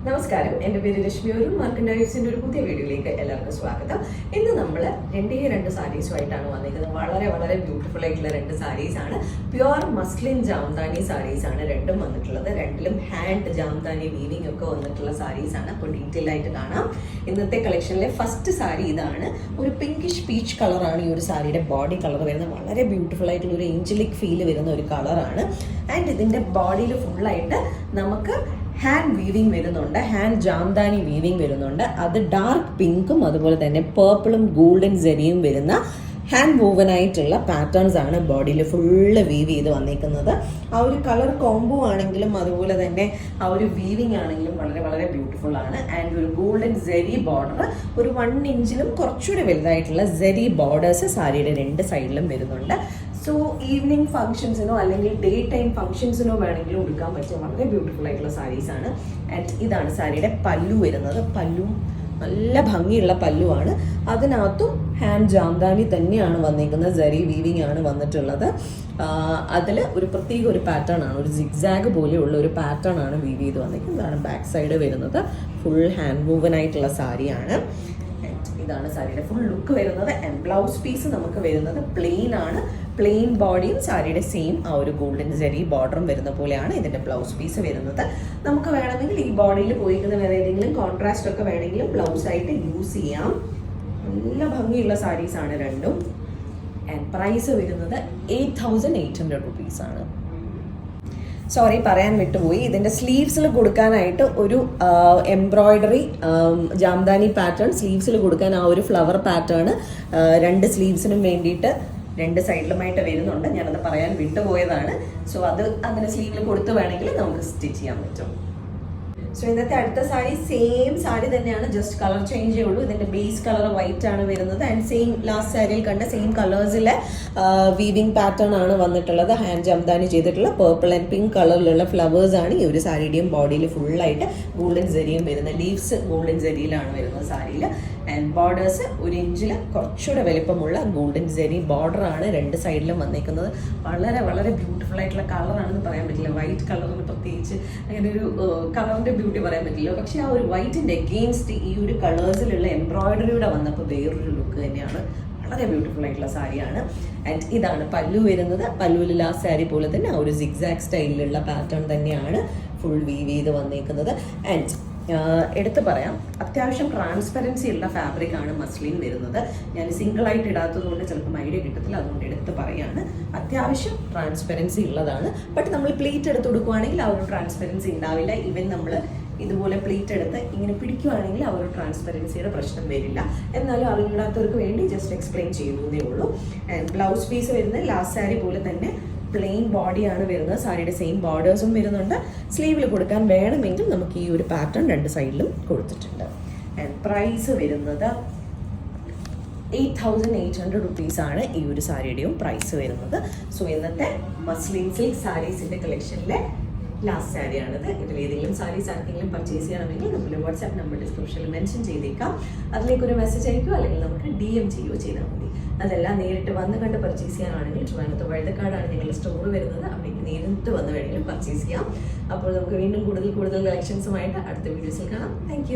നമസ്കാരം, എൻ്റെ പേര് രശ്മി. ഒരു മാർക്കൻഡൈസിൻ്റെ ഒരു പുതിയ വീഡിയോയിലേക്ക് എല്ലാവർക്കും സ്വാഗതം. ഇന്ന് നമ്മൾ രണ്ട് സാരീസുമായിട്ടാണ് വന്നിരിക്കുന്നത്. വളരെ വളരെ ബ്യൂട്ടിഫുൾ ആയിട്ടുള്ള രണ്ട് സാരീസാണ്. പ്യുവർ മസ്ലിൻ ജാംദാനി സാരീസാണ് രണ്ടും വന്നിട്ടുള്ളത്. രണ്ടിലും ഹാൻഡ് ജാംദാനി വീവിംഗ് ഒക്കെ വന്നിട്ടുള്ള സാരീസാണ്. അപ്പോൾ ഡീറ്റെയിൽ ആയിട്ട് കാണാം. ഇന്നത്തെ കളക്ഷനിലെ ഫസ്റ്റ് സാരി ഇതാണ്. ഒരു പിങ്കിഷ് പീച്ച് കളറാണ് ഈ ഒരു സാരിയുടെ ബോഡി കളർ വരുന്നത്. വളരെ ബ്യൂട്ടിഫുൾ ആയിട്ടുള്ള ഒരു ഏഞ്ചലിക് ഫീൽ വരുന്ന ഒരു കളറാണ്. ആൻഡ് ഇതിൻ്റെ ബോഡിയിൽ ഫുള്ളായിട്ട് നമുക്ക് ഹാൻഡ് വീവിങ് വരുന്നുണ്ട്, ഹാൻഡ് ജാംദാനി വീവിങ് വരുന്നുണ്ട്. അത് ഡാർക്ക് പിങ്കും അതുപോലെ തന്നെ പേർപ്പിളും ഗോൾഡൻ ജെറിയും വരുന്ന ഹാൻഡ് വൂവൻ ആയിട്ടുള്ള പാറ്റേൺസ് ആണ് ബോഡിയിൽ ഫുള്ള് വീവ് ചെയ്ത് വന്നിരിക്കുന്നത്. ആ ഒരു കളർ കോംബോ ആണെങ്കിലും അതുപോലെ തന്നെ ആ ഒരു വീവിങ് ആണെങ്കിലും വളരെ വളരെ ബ്യൂട്ടിഫുൾ ആണ്. ആൻഡ് ഒരു ഗോൾഡൻ ജെറി ബോർഡർ, ഒരു 1 ഇഞ്ചിലും കുറച്ചുകൂടി വലുതായിട്ടുള്ള ജെറി ബോർഡേഴ്സ് സാരിയുടെ രണ്ട് സൈഡിലും വരുന്നുണ്ട്. സോ ഈവനിങ് ഫംഗ്ഷൻസിനോ അല്ലെങ്കിൽ ഡേ ടൈം ഫംഗ്ഷൻസിനോ വേണമെങ്കിലും എടുക്കാൻ പറ്റിയ വളരെ ബ്യൂട്ടിഫുൾ ആയിട്ടുള്ള സാരീസാണ്. ആൻഡ് ഇതാണ് സാരിയുടെ പല്ലു വരുന്നത്. പല്ലു നല്ല ഭംഗിയുള്ള പല്ലുവാണ്. അതിനകത്തും ഹാൻഡ് ജാംദാനി തന്നെയാണ് വന്നിരിക്കുന്നത്. ജെറി വീവിങ് ആണ് വന്നിട്ടുള്ളത്. അതിൽ ഒരു പ്രത്യേക ഒരു പാറ്റേൺ ആണ്, ഒരു സിഗ്സാഗ് പോലെയുള്ള ഒരു പാറ്റേൺ ആണ് വീവ് ചെയ്ത് വന്നിരിക്കുന്നത്. ഇതാണ് ബാക്ക് സൈഡ് വരുന്നത്. ഫുൾ ഹാൻഡ് വൂവൻ ആയിട്ടുള്ള സാരിയാണ്. ഇതാണ് സാരിയുടെ ഫുൾ ലുക്ക് വരുന്നത്. ആൻഡ് ബ്ലൗസ് പീസ് നമുക്ക് വരുന്നത് പ്ലെയിൻ ആണ്. പ്ലെയിൻ ബോഡിയും സാരിയുടെ സെയിം ആ ഒരു ഗോൾഡൻ ജെറി ബോർഡറും വരുന്ന പോലെയാണ് ഇതിന്റെ ബ്ലൗസ് പീസ് വരുന്നത്. നമുക്ക് വേണമെങ്കിൽ ഈ ബോഡിയിൽ പോയിരിക്കുന്ന വേറെ ഏതെങ്കിലും കോൺട്രാസ്റ്റ് ഒക്കെ വേണമെങ്കിലും ബ്ലൗസ് ആയിട്ട് യൂസ് ചെയ്യാം. നല്ല ഭംഗിയുള്ള സാരീസ് ആണ് രണ്ടും. ആൻഡ് പ്രൈസ് വരുന്നത് 8,800 rupees ആണ്. സോറി, പറയാൻ വിട്ടുപോയി. ഇതിൻ്റെ സ്ലീവ്സിൽ കൊടുക്കാനായിട്ട് ഒരു എംബ്രോയിഡറി ജാംദാനി പാറ്റേൺ സ്ലീവ്സിൽ കൊടുക്കാൻ ആ ഒരു ഫ്ലവർ പാറ്റേൺ രണ്ട് സ്ലീവ്സിനും വേണ്ടിയിട്ട് രണ്ട് സൈഡിലുമായിട്ട് വരുന്നുണ്ട്. ഞാനത് പറയാൻ വിട്ടുപോയതാണ്. സോ അത് അങ്ങനെ സ്ലീവിൽ കൊടുത്ത് വേണമെങ്കിൽ നമുക്ക് സ്റ്റിച്ച് ചെയ്യാൻ പറ്റും. സോ ഇന്നത്തെ അടുത്ത സാരി സെയിം സാരി തന്നെയാണ്, ജസ്റ്റ് കളർ ചേഞ്ചേ ഉള്ളൂ. ഇതിന്റെ ബേസ് കളർ വൈറ്റ് ആണ് വരുന്നത്. ആൻഡ് സെയിം ലാസ്റ്റ് സാരിയിൽ കണ്ട സെയിം കളേഴ്സിലെ വീവിംഗ് പാറ്റേൺ ആണ് വന്നിട്ടുള്ളത്. ഹാൻഡ് ജാംദാനി ചെയ്തിട്ടുള്ള പേർപ്പിൾ ആൻഡ് പിങ്ക് കളറിലുള്ള ഫ്ലവേഴ്സ് ആണ് ഈ ഒരു സാരിയുടെയും ബോഡിയിൽ ഫുള്ളായിട്ട് ഗോൾഡൻ ജെറിയും വരുന്നത്. ലീവ്സ് ഗോൾഡൻ ജെറിയിലാണ് വരുന്നത് സാരിയിൽ. ആൻഡ് ബോർഡേഴ്സ് 1 ഇഞ്ചിൽ കുറച്ചുകൂടെ വലിപ്പമുള്ള ഗോൾഡൻ ജെറി ബോർഡർ ആണ് രണ്ട് സൈഡിലും വന്നിരിക്കുന്നത്. വളരെ വളരെ ബ്യൂട്ടിഫുൾ ആയിട്ടുള്ള കളറാണെന്ന് പറയാൻ പറ്റില്ല. വൈറ്റ് കളറിന് പ്രത്യേകിച്ച് അങ്ങനെ ഒരു കളറിന്റെ ബ്യൂട്ടി പറയാൻ പറ്റില്ല. പക്ഷെ ആ ഒരു വൈറ്റിന്റെ അഗെയിൻസ്റ്റ് ഈ ഒരു കളേഴ്സിലുള്ള എംബ്രോയിഡറിയുടെ വന്നപ്പോൾ വേറൊരു ലുക്ക് തന്നെയാണ്. വളരെ ബ്യൂട്ടിഫുൾ ആയിട്ടുള്ള സാരിയാണ്. ആൻഡ് ഇതാണ് പല്ലു വരുന്നത്. പല്ലുവിൽ ആ സാരി പോലെ തന്നെ ആ ഒരു സിഗ്സാഗ് സ്റ്റൈലിലുള്ള പാറ്റേൺ തന്നെയാണ് ഫുൾ വീവ് ചെയ്ത് വന്നേക്കുന്നത്. ആൻഡ് എടുത്തു പറയാം, അത്യാവശ്യം ട്രാൻസ്പെറൻസി ഉള്ള ഫാബ്രിക് ആണ് മസ്ലിൻ വരുന്നത്. ഞാൻ സിംഗിൾ ആയിട്ട് ഇടാത്തത് കൊണ്ട് ചിലപ്പോൾ ഐഡിയ കിട്ടത്തില്ല, അതുകൊണ്ട് എടുത്ത് പറയാണ്. അത്യാവശ്യം ട്രാൻസ്പെറൻസി ഉള്ളതാണ്. ബട്ട് നമ്മൾ പ്ലീറ്റ് എടുത്ത് കൊടുക്കുവാണെങ്കിൽ ആ ഒരു ട്രാൻസ്പെറൻസി ഉണ്ടാവില്ല. ഈവൻ നമ്മൾ ഇതുപോലെ പ്ലീറ്റ് എടുത്ത് ഇങ്ങനെ പിടിക്കുവാണെങ്കിൽ ആ ഒരു ട്രാൻസ്പെറൻസിയുടെ പ്രശ്നം വരില്ല. എന്നാലും അറിയില്ലാത്തവർക്ക് വേണ്ടി ജസ്റ്റ് എക്സ്പ്ലെയിൻ ചെയ്യുന്നതേ ഉള്ളൂ. ആൻഡ് ബ്ലൗസ് പീസ് വരുന്നത് ലാസ്റ്റ് സാരി പോലെ തന്നെ പ്ലെയിൻ ബോഡിയാണ് വരുന്നത്. സാരിയുടെ സെയിം ബോർഡേഴ്സും വരുന്നുണ്ട്. സ്ലീവിൽ കൊടുക്കാൻ വേണമെങ്കിൽ നമുക്ക് ഈ ഒരു പാറ്റേൺ രണ്ട് സൈഡിലും കൊടുത്തിട്ടുണ്ട്. ആൻഡ് പ്രൈസ് വരുന്നത് 8,800 rupees ആണ് ഈ ഒരു സാരിയുടെയും പ്രൈസ് വരുന്നത്. സോ ഇന്നത്തെ മസ്ലിൻ സിൽക്ക് സാരീസിന്റെ കളക്ഷനിലെ ലാസ്റ്റ് സാരിയാണിത്. ഇതിൽ ഏതെങ്കിലും സാരീസ് ആർക്കെങ്കിലും പർച്ചേസ് ചെയ്യണമെങ്കിൽ നമ്മുടെ വാട്സാപ്പ് നമ്പർ ഡിസ്ക്രിപ്ഷനിൽ മെൻഷൻ ചെയ്തേക്കാം. അതിലേക്കൊരു മെസ്സേജ് അയക്കുകയോ അല്ലെങ്കിൽ നമുക്ക് DM ചെയ്യുകയോ ചെയ്താൽ മതി. അതെല്ലാം നേരിട്ട് വന്ന് കണ്ട് പർച്ചേസ് ചെയ്യാനാണെങ്കിൽ ട്രിവാൻഡ്രത്ത് വഴുതക്കാടാണ് ഞങ്ങളുടെ സ്റ്റോർ വരുന്നത്. അവിടേക്ക് നേരിട്ട് വന്ന് വേണമെങ്കിലും പർച്ചേസ് ചെയ്യാം. അപ്പോൾ നമുക്ക് വീണ്ടും കൂടുതൽ കളക്ഷൻസുമായിട്ട് അടുത്ത വീഡിയോസിൽ കാണാം. താങ്ക്